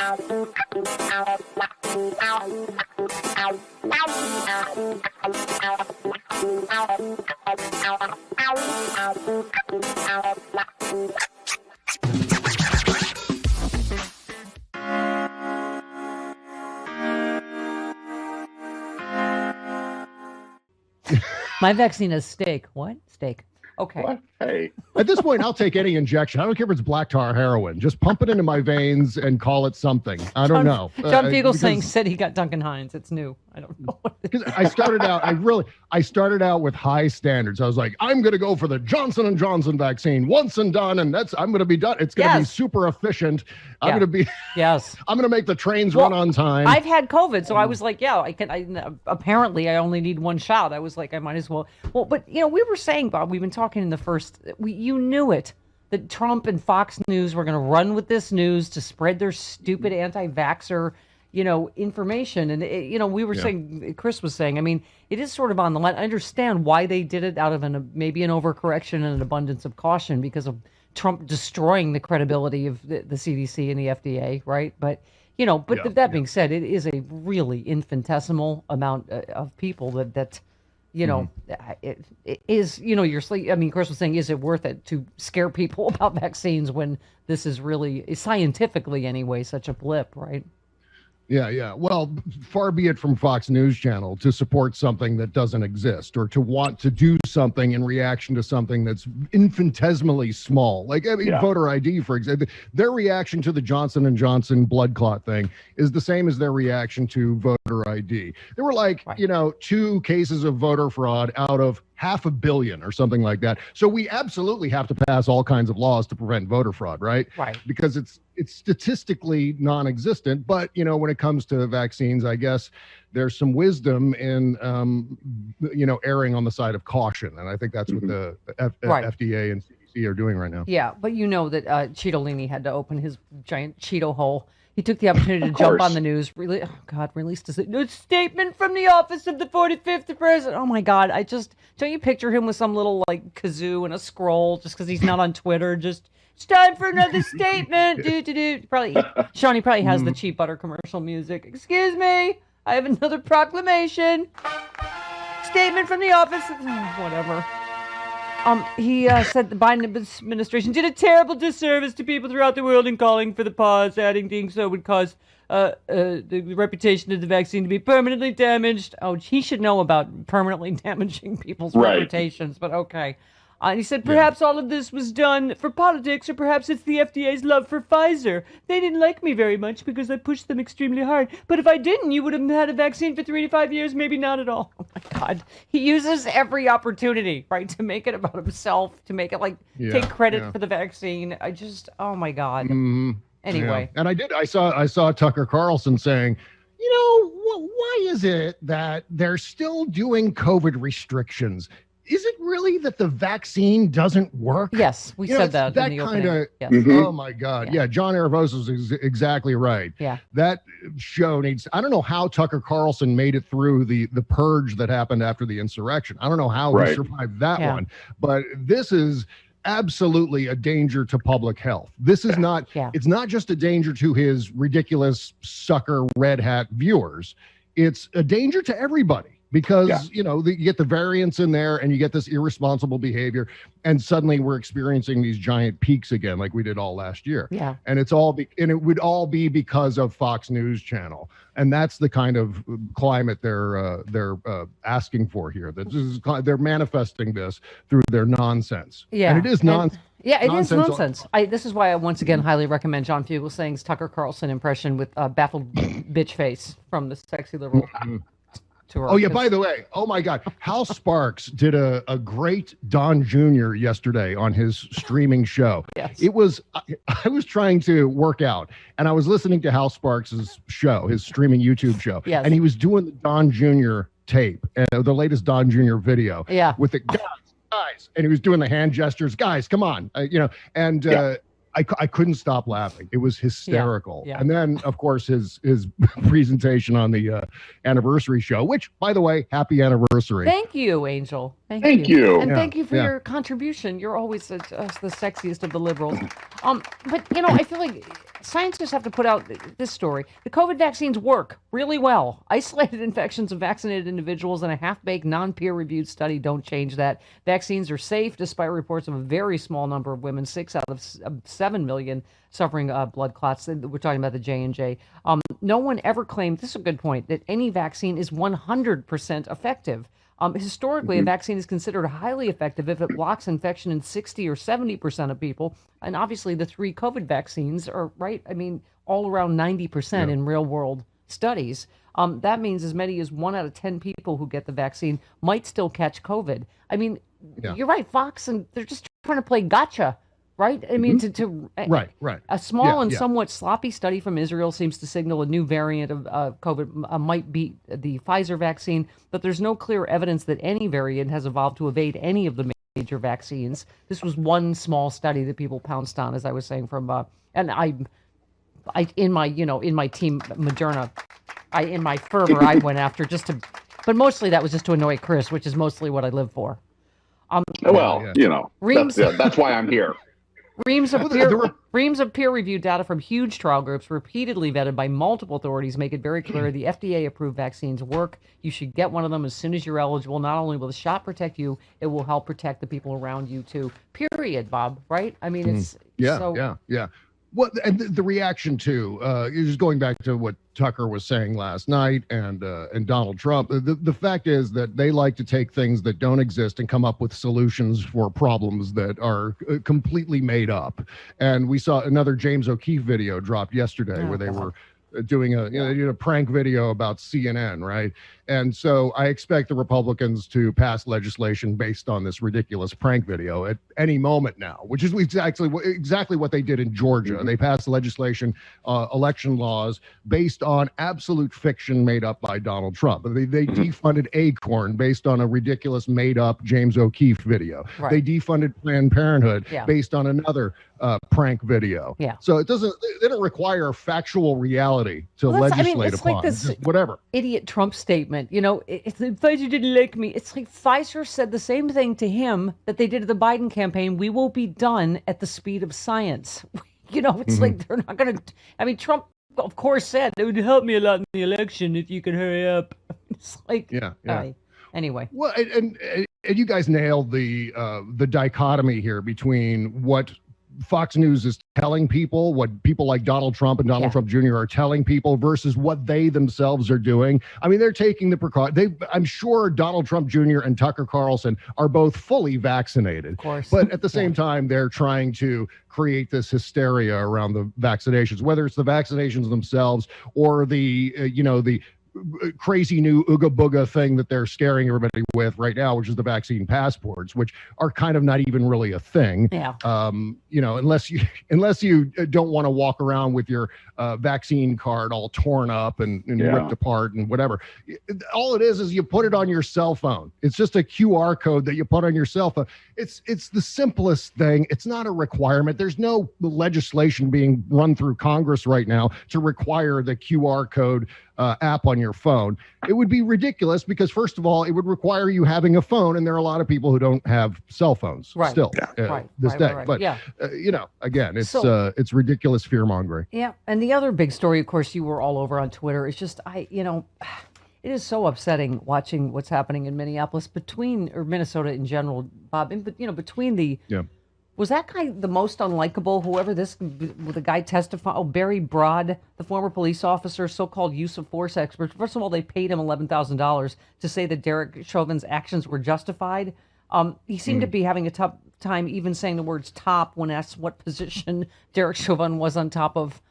My vaccine is steak. What? Steak. Okay. What? Hey. At this point, I'll take any injection. I don't care if it's black tar heroin. Just pump it into my veins and call it something. I don't know. John Fugelsang said he got Duncan Hines. It's new. I don't know. Because I started out with high standards. I was like, I'm going to go for the Johnson & Johnson vaccine once and done, and I'm going to be done. It's going to be super efficient. I'm going to be. Yes. I'm going to make the trains run on time. I've had COVID, so I was like, yeah, I can. Apparently, I only need one shot. I was like, I might as well. Well, but we were saying, Bob, we've been talking in the first. You knew it. That Trump and Fox News were going to run with this news to spread their stupid anti-vaxxer, information. And, we were saying, Chris was saying, I mean, it is sort of on the line. I understand why they did it out of maybe an overcorrection and an abundance of caution because of Trump destroying the credibility of the CDC and the FDA, right? But, that being said, it is a really infinitesimal amount of people that it is, I mean, Chris was saying, is it worth it to scare people about vaccines when this is really, scientifically anyway, such a blip, right? Yeah. Well, far be it from Fox News Channel to support something that doesn't exist or to want to do something in reaction to something that's infinitesimally small. Like, voter ID, for example, their reaction to the Johnson & Johnson blood clot thing is the same as their reaction to voter ID. There were 2 cases of voter fraud out of 500 million or something like that. So we absolutely have to pass all kinds of laws to prevent voter fraud, right? Right. Because it's statistically non-existent. But, when it comes to vaccines, I guess there's some wisdom in, erring on the side of caution. And I think that's what the FDA and CDC are doing right now. Yeah, but that Cheetolini had to open his giant Cheeto hole. He took the opportunity to jump on the news. Released a statement from the office of the 45th president. Oh my God! Don't you picture him with some little kazoo and a scroll just because he's not on Twitter? Just it's time for another statement. Probably Shawnee probably has the cheap butter commercial music. Excuse me, I have another proclamation. Statement from the office. Whatever. He said the Biden administration did a terrible disservice to people throughout the world in calling for the pause, adding doing so would cause the reputation of the vaccine to be permanently damaged. Oh, he should know about permanently damaging people's reputations, but okay. And he said perhaps all of this was done for politics, or perhaps it's the FDA's love for Pfizer. They didn't like me very much because I pushed them extremely hard. But if I didn't, you would have had a vaccine for 3 to 5 years, maybe not at all. Oh my God. He uses every opportunity, right, to make it about himself, to make it take credit for the vaccine. Oh my God. Anyway. Yeah. And I saw Tucker Carlson saying, why is it that they're still doing COVID restrictions? Is it really that the vaccine doesn't work? Yes, we said that. That kind of. Yes. Oh my God! Yeah, John Aravosa is exactly right. Yeah, that show needs. I don't know how Tucker Carlson made it through the purge that happened after the insurrection. I don't know how he survived that one. But this is absolutely a danger to public health. This is not. It's not just a danger to his ridiculous sucker red hat viewers. It's a danger to everybody. Because, you get the variants in there and you get this irresponsible behavior and suddenly we're experiencing these giant peaks again like we did all last year. Yeah. And it would all be because of Fox News Channel. And that's the kind of climate they're asking for here. They're manifesting this through their nonsense. Yeah. And it is nonsense. Yeah, it is nonsense. This is why I once again highly recommend John Fugelsang's Tucker Carlson impression with baffled bitch face from the Sexy Liberal. Oh, yeah, by the way, oh my God, Hal Sparks did a great Don Jr. yesterday on his streaming show. Yes. It was, I was trying to work out and I was listening to Hal Sparks' show, his streaming YouTube show. Yes. And he was doing the Don Jr. tape, the latest Don Jr. video. Yeah. With the guys, and he was doing the hand gestures, guys, come on, I couldn't stop laughing. It was hysterical. Yeah. And then, of course, his presentation on the anniversary show, which, by the way, happy anniversary. Thank you, Angel. Thank you. And thank you for your contribution. You're always the sexiest of the liberals. But, I feel like scientists have to put out this story. The COVID vaccines work really well. Isolated infections of vaccinated individuals in a half-baked, non-peer-reviewed study don't change that. Vaccines are safe, despite reports of a very small number of women, 6 out of 7 million, suffering blood clots. We're talking about the J&J. No one ever claimed, this is a good point, that any vaccine is 100% effective. Historically, a vaccine is considered highly effective if it blocks infection in 60 or 70% of people. And obviously, the 3 COVID vaccines are, right? I mean, all around 90% in real-world studies. That means as many as 1 out of 10 people who get the vaccine might still catch COVID. I mean, you're right, Fox, and they're just trying to play gotcha. Right? I mean, right. A small and somewhat sloppy study from Israel seems to signal a new variant of COVID might beat the Pfizer vaccine, but there's no clear evidence that any variant has evolved to evade any of the major vaccines. This was one small study that people pounced on, as I was saying, from and I in my team Moderna, in my fervor I went after but mostly that was just to annoy Chris, which is mostly what I live for. That's why I'm here. Reams of peer-reviewed data from huge trial groups repeatedly vetted by multiple authorities make it very clear the FDA-approved vaccines work. You should get one of them as soon as you're eligible. Not only will the shot protect you, it will help protect the people around you too. Period, Bob, right? I mean, it's... Yeah. Well, and the reaction too is going back to what Tucker was saying last night, and Donald Trump. The fact is that they like to take things that don't exist and come up with solutions for problems that are completely made up. And we saw another James O'Keefe video dropped yesterday where they were doing a prank video about CNN, right? And so I expect the Republicans to pass legislation based on this ridiculous prank video at any moment now, which is exactly what they did in Georgia. They passed legislation, election laws based on absolute fiction made up by Donald Trump. They defunded Acorn based on a ridiculous made up James O'Keefe video. Right. They defunded Planned Parenthood based on another prank video. Yeah. So they don't require factual reality to legislate upon. Like this whatever idiot Trump statement. If Pfizer didn't like me, it's like Pfizer said the same thing to him that they did at the Biden campaign. We will be done at the speed of science. It's like they're not going to. I mean, Trump, of course, said it would help me a lot in the election if you could hurry up. It's like, anyway. Well, and you guys nailed the dichotomy here between what Fox News is telling people, what people like Donald Trump and Donald Trump Jr. are telling people versus what they themselves are doing. I mean, they're taking the precaution. I'm sure Donald Trump Jr. and Tucker Carlson are both fully vaccinated. Of course. But at the same time, they're trying to create this hysteria around the vaccinations, whether it's the vaccinations themselves or the crazy new ooga booga thing that they're scaring everybody with right now, which is the vaccine passports, which are kind of not even really a thing. Yeah. Unless you don't want to walk around with your vaccine card all torn up and ripped apart and whatever. All it is you put it on your cell phone. It's just a QR code that you put on your cell phone. It's the simplest thing. It's not a requirement. There's no legislation being run through Congress right now to require the QR code app on your phone. It would be ridiculous because, first of all, it would require you having a phone, and there are a lot of people who don't have cell phones still this day. Right. But again, it's ridiculous fear mongering. Yeah, and the other big story, of course, you were all over on Twitter. It's just it is so upsetting watching what's happening in Minneapolis or Minnesota in general, Bob. Between the Was that guy the most unlikable? The guy testifying, Barry Broad, the former police officer, so-called use of force expert. First of all, they paid him $11,000 to say that Derek Chauvin's actions were justified. He seemed to be having a tough time even saying the words top when asked what position Derek Chauvin was on top of,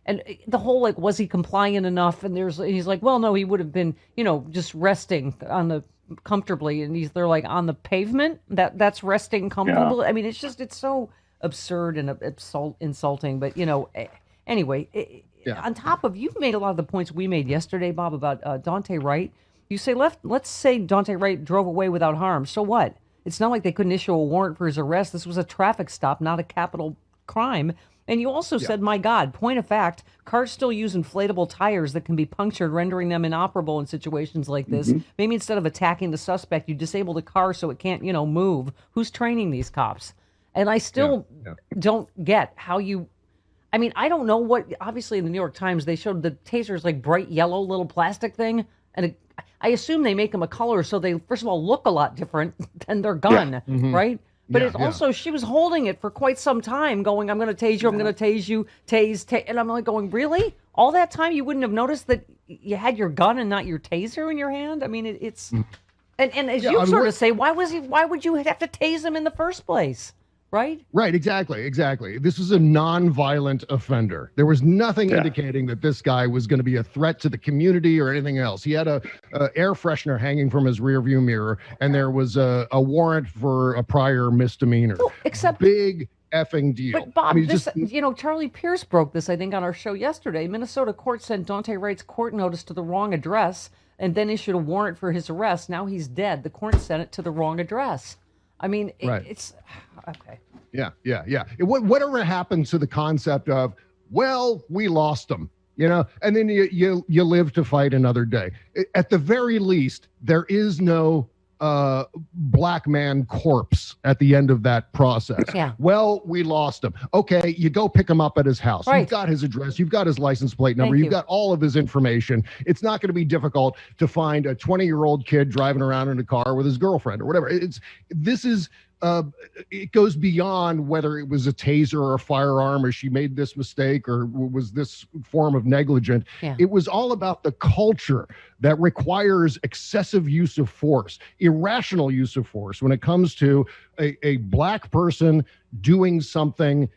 and the whole, was he compliant enough? And he's like, well, no, he would have been, just resting comfortably. And they're like, on the pavement, that's resting comfortably. Yeah. I mean, it's so absurd and insulting. But, anyway, on top of, you've made a lot of the points we made yesterday, Bob, about Dante Wright. You say, let's say Dante Wright drove away without harm. So what? It's not like they couldn't issue a warrant for his arrest. This was a traffic stop, not a capital crime. And you also said, my God, point of fact, cars still use inflatable tires that can be punctured, rendering them inoperable in situations like this. Maybe instead of attacking the suspect, you disable the car so it can't, move. Who's training these cops? And I still don't get how you... I mean, I don't know what... Obviously, in the New York Times, they showed the tasers like bright yellow little plastic thing. And I assume they make them a color so they, first of all, look a lot different than their gun, right? But it's also, she was holding it for quite some time going, I'm going to tase you, I'm going to tase you, tase. And I'm like going, really? All that time you wouldn't have noticed that you had your gun and not your taser in your hand? I mean, it's... And as you sort of say, why would you have to tase him in the first place? Right? Right, exactly. This is a non-violent offender. There was nothing indicating that this guy was going to be a threat to the community or anything else. He had a air freshener hanging from his rearview mirror, and there was a warrant for a prior misdemeanor. Well, except big effing deal. But Bob, Charlie Pierce broke this, I think, on our show yesterday. Minnesota court sent Daunte Wright's court notice to the wrong address and then issued a warrant for his arrest. Now he's dead. The court sent it to the wrong address. I mean, it's okay. Yeah. Whatever happened to the concept of, well, we lost them, and then you live to fight another day. At the very least, there is no black man corpse at the end of that process. Yeah. Well, we lost him. Okay, you go pick him up at his house. Right. You've got his address. You've got his license plate number. You've got all of his information. It's not going to be difficult to find a 20-year-old kid driving around in a car with his girlfriend or whatever. It goes beyond whether it was a taser or a firearm, or she made this mistake, or was this form of negligence. Yeah. It was all about the culture that requires excessive use of force, irrational use of force when it comes to a black person doing something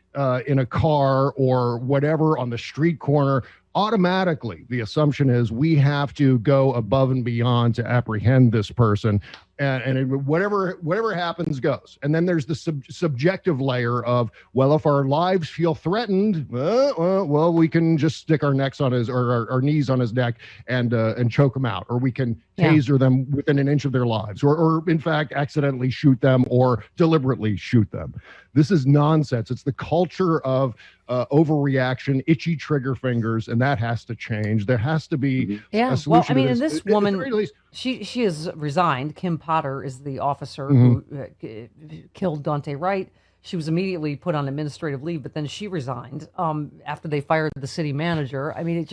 in a car or whatever on the street corner. Automatically, the assumption is we have to go above and beyond to apprehend this person, and whatever happens goes. And then there's the subjective layer of, well, if our lives feel threatened, well, we can just stick our necks on his or our knees on his neck and choke them out, or we can taser them within an inch of their lives, or in fact accidentally shoot them or deliberately shoot them. This is nonsense. It's the culture of overreaction, itchy trigger fingers, and that has to change. There has to be a solution. Well, I mean, and this woman, she has resigned. Kim Potter is the officer who killed Daunte Wright. She was immediately put on administrative leave, but then she resigned after they fired the city manager. I mean,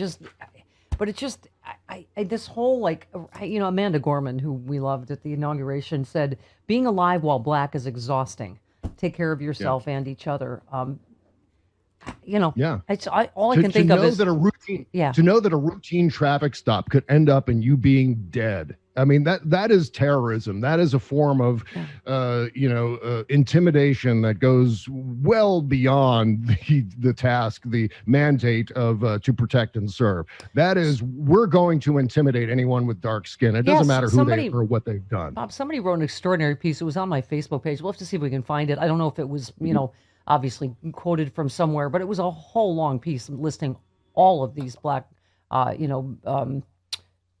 this whole Amanda Gorman, who we loved at the inauguration, said, being alive while black is exhausting. Take care of yourself and each other. It's all I can think of is that to know that a routine traffic stop could end up in you being dead. I mean, that is terrorism. That is a form of, intimidation that goes well beyond the task, the mandate of to protect and serve. That is, we're going to intimidate anyone with dark skin. It doesn't matter who they are or what they've done. Bob, somebody wrote an extraordinary piece. It was on my Facebook page. We'll have to see if we can find it. I don't know if it was, obviously quoted from somewhere, but it was a whole long piece listing all of these black,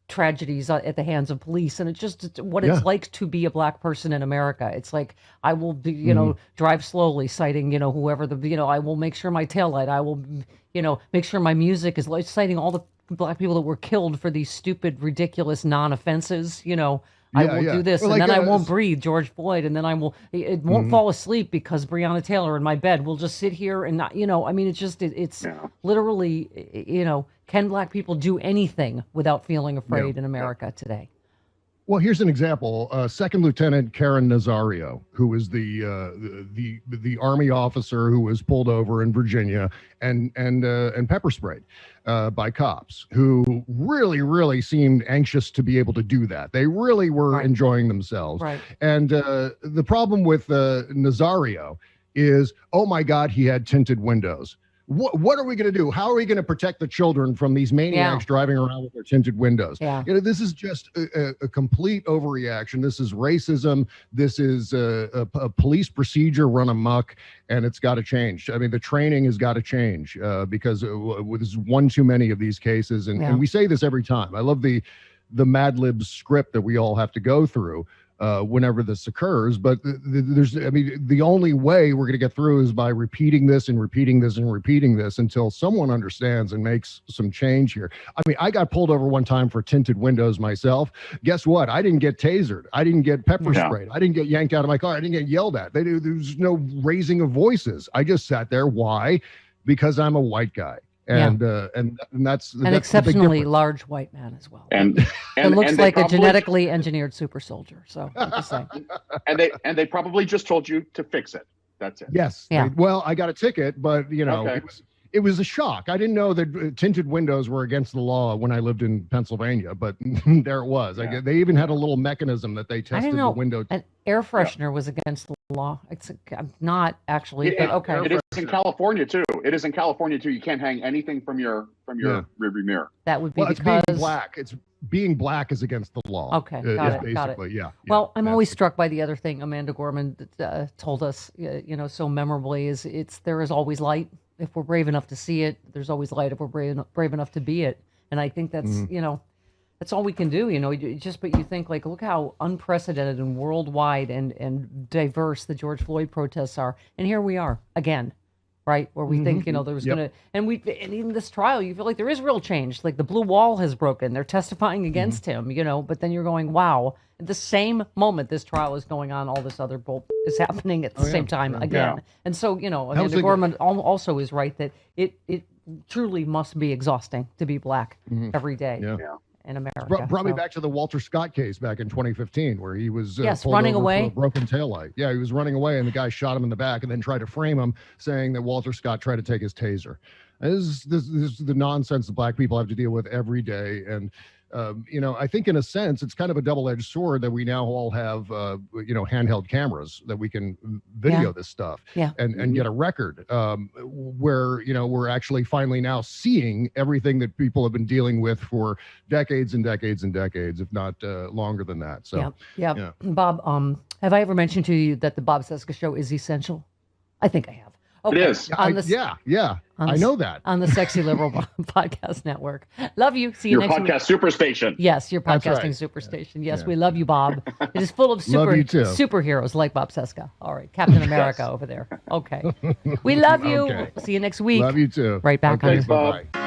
tragedies at the hands of police, and it's what it's like to be a black person in America. It's like, I will be, drive slowly, citing, whoever I will make sure my taillight, I will, make sure my music is citing all the black people that were killed for these stupid, ridiculous non-offenses, I will do this, and then I won't breathe, George Floyd, and then it won't fall asleep because Breonna Taylor in my bed will just sit here and not, I mean, it's literally, can black people do anything without feeling afraid in America today? Well, here's an example. Second Lieutenant Karen Nazario, who was the Army officer who was pulled over in Virginia and pepper sprayed by cops, who really seemed anxious to be able to do that. They really were enjoying themselves. Right. And the problem with Nazario is, oh my God, he had tinted windows. What are we going to do? How are we going to protect the children from these maniacs driving around with their tinted windows? Yeah. This is just a complete overreaction. This is racism. This is a police procedure run amok, and it's got to change. I mean, the training has got to change because there's one too many of these cases. And we say this every time. I love the Mad Libs script that we all have to go through. whenever this occurs. But the only way we're going to get through is by repeating this and repeating this and repeating this until someone understands and makes some change here. I mean, I got pulled over one time for tinted windows myself. Guess what? I didn't get tasered. I didn't get pepper sprayed. I didn't get yanked out of my car. I didn't get yelled at. There's no raising of voices. I just sat there. Why? Because I'm a white guy. And that's an exceptionally large white man as well. And it looks like a genetically engineered super soldier. So I'm just saying. And they probably just told you to fix it. That's it. Yes. Yeah. Well, I got a ticket, but it was a shock. I didn't know that tinted windows were against the law when I lived in Pennsylvania, but there it was. Yeah. They even had a little mechanism that they tested the window. An air freshener was against the law. It's not actually, but okay. It is in California too. You can't hang anything from your rearview mirror. That would be because it's being black. It's being black is against the law. Okay, got it. Yeah. Well, I'm always struck by the other thing Amanda Gorman told us, so memorably is there is always light. If we're brave enough to see it, there's always light. If we're brave enough to be it, and I think that's that's all we can do. But you think like, look how unprecedented and worldwide and diverse the George Floyd protests are, and here we are again, right? Where we think there was gonna, and in this trial, you feel like there is real change. Like the blue wall has broken. They're testifying against him, but then you're going, wow. At the same moment this trial is going on, all this other bull is happening at the same time again. Yeah. And so, Amanda Gorman also is right that it truly must be exhausting to be black every day in America. Brought me back to the Walter Scott case back in 2015 where he was pulled running over away. for a broken taillight. Yeah, he was running away and the guy shot him in the back and then tried to frame him saying that Walter Scott tried to take his taser. And this is the nonsense that black people have to deal with every day. And I think in a sense, it's kind of a double-edged sword that we now all have, handheld cameras that we can video this stuff and get a record where, we're actually finally now seeing everything that people have been dealing with for decades and decades and decades, if not longer than that. So, yeah. Bob, have I ever mentioned to you that the Bob Cesca Show is essential? I think I have. Okay. It is. I know that. On the Sexy Liberal Podcast Network. Love you. See you next week. Your podcast superstation. Yes, your podcasting superstation. Yes, we love you, Bob. It is full of superheroes like Bob Cesca. All right, Captain America over there. Okay. We love you. Okay. See you next week. Love you too. Right back on Thanks, Bob. Bye.